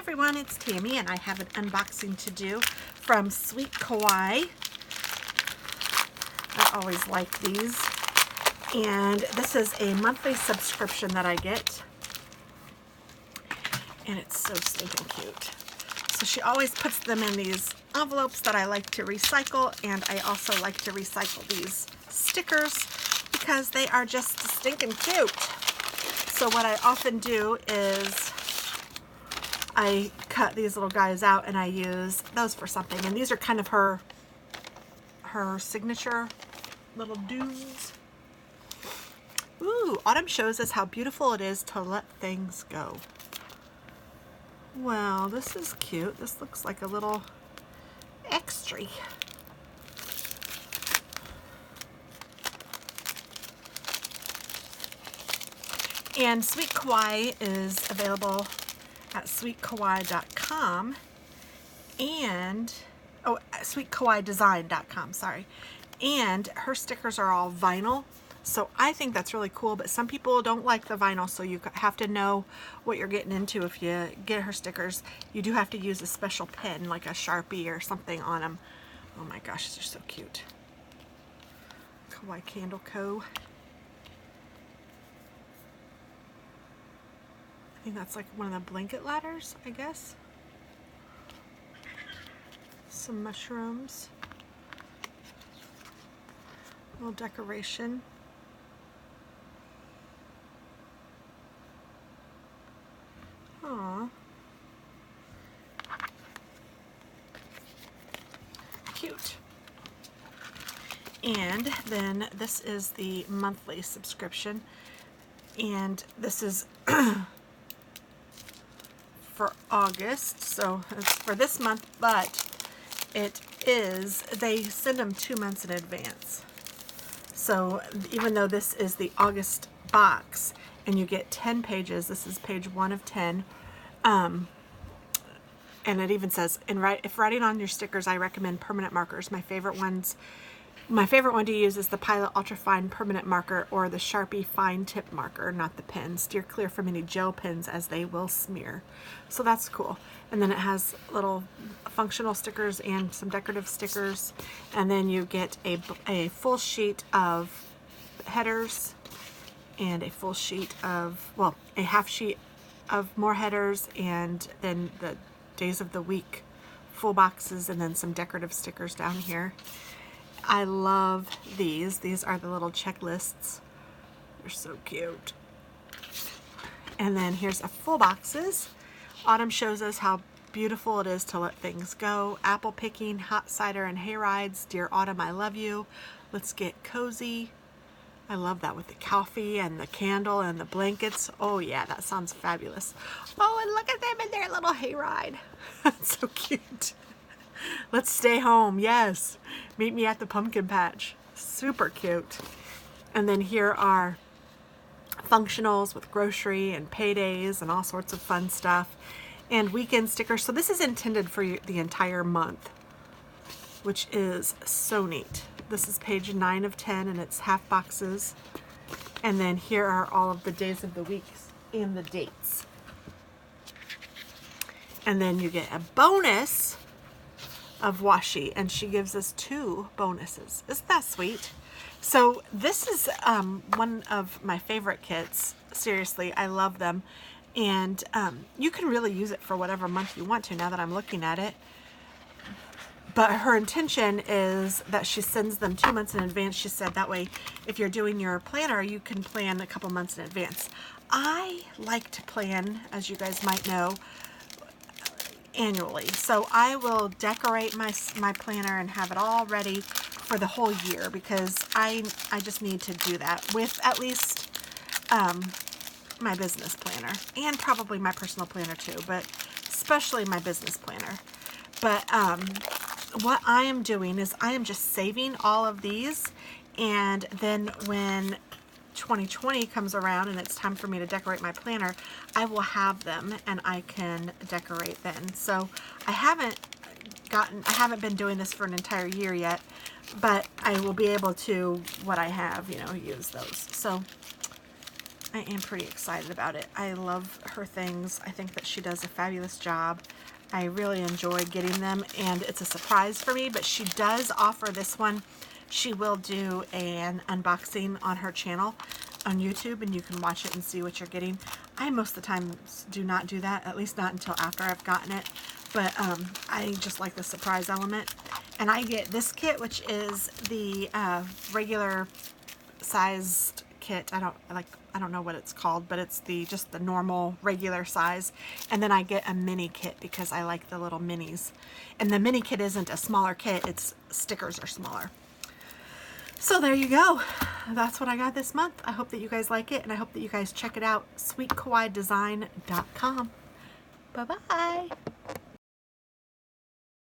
everyone, it's Tammy and I have an unboxing to do from Sweet Kawaii. I always like these. And this is a monthly subscription that I get. And it's so stinking cute. So she always puts them in these envelopes that I like to recycle, and I also like to recycle these stickers because they are just stinking cute. So what I often do is I cut these little guys out and I use those for something. And these are kind of her signature little doos. Ooh, Autumn shows us how beautiful it is to let things go. Well, this is cute. This looks like a little extra. And Sweet Kawaii is available at sweetkawaii.com and sweetkawaiidesign.com, sorry. And her stickers are all vinyl, so I think that's really cool, but some people don't like the vinyl, so you have to know what you're getting into. If you get her stickers, you do have to use a special pen, like a Sharpie or something on them. Oh my gosh, they're so cute. Kawaii Candle Co. I think that's like one of the blanket ladders, I guess. Some mushrooms. A little decoration. Aww. Cute. And then this is the monthly subscription. And this is for August, so it's for this month, but it is, they send them 2 months in advance. So even though this is the August box and you get 10 pages, this is page 1 of 10, and it even says, if writing on your stickers, I recommend permanent markers. My favorite one to use is the Pilot Ultrafine Permanent Marker or the Sharpie Fine Tip Marker, not the pen. Steer clear from any gel pens as they will smear. So that's cool. And then it has little functional stickers and some decorative stickers. And then you get a full sheet of headers and a full sheet of, well, a half sheet of more headers, and then the days of the week full boxes, and then some decorative stickers down here. I love these. These are the little checklists. They're so cute. And then here's a full boxes. Autumn shows us how beautiful it is to let things go. Apple picking, hot cider and hay rides. Dear Autumn, I love you. Let's get cozy. I love that with the coffee and the candle and the blankets. Oh yeah, that sounds fabulous. Oh, and look at them in their little hayride. That's so cute. Let's stay home. Yes. Meet me at the pumpkin patch. Super cute. And then here are functionals with grocery and paydays and all sorts of fun stuff. And weekend stickers. So this is intended for the entire month, which is so neat. This is page 9 of 10 and it's half boxes. And then here are all of the days of the weeks and the dates. And then you get a bonus of washi, and she gives us 2 bonuses. Isn't that sweet? So this is one of my favorite kits. Seriously, I love them. And you can really use it for whatever month you want to, now that I'm looking at it. But her intention is that she sends them 2 months in advance. She said that way, if you're doing your planner, you can plan a couple months in advance. I like to plan, as you guys might know, annually. So I will decorate my planner and have it all ready for the whole year, because I just need to do that with at least my business planner, and probably my personal planner too, but especially my business planner. But what I am doing is I am just saving all of these, and then when 2020 comes around and it's time for me to decorate my planner, I will have them and I can decorate then. So I haven't been doing this for an entire year yet, but I will be able to, what I have, you know, use those. So I am pretty excited about it. I love her things. I think that she does a fabulous job. I really enjoy getting them, and it's a surprise for me, but she does offer this one. She will do an unboxing on her channel on YouTube, and you can watch it and see what you're getting. I most of the time do not do that, at least not until after I've gotten it, but I just like the surprise element. And I get this kit, which is the regular sized kit. I don't know what it's called, but it's just the normal regular size. And then I get a mini kit because I like the little minis. And the mini kit isn't a smaller kit, its stickers are smaller. So there you go. That's what I got this month. I hope that you guys like it, and I hope that you guys check it out. sweetkawaiidesign.com. Bye-bye.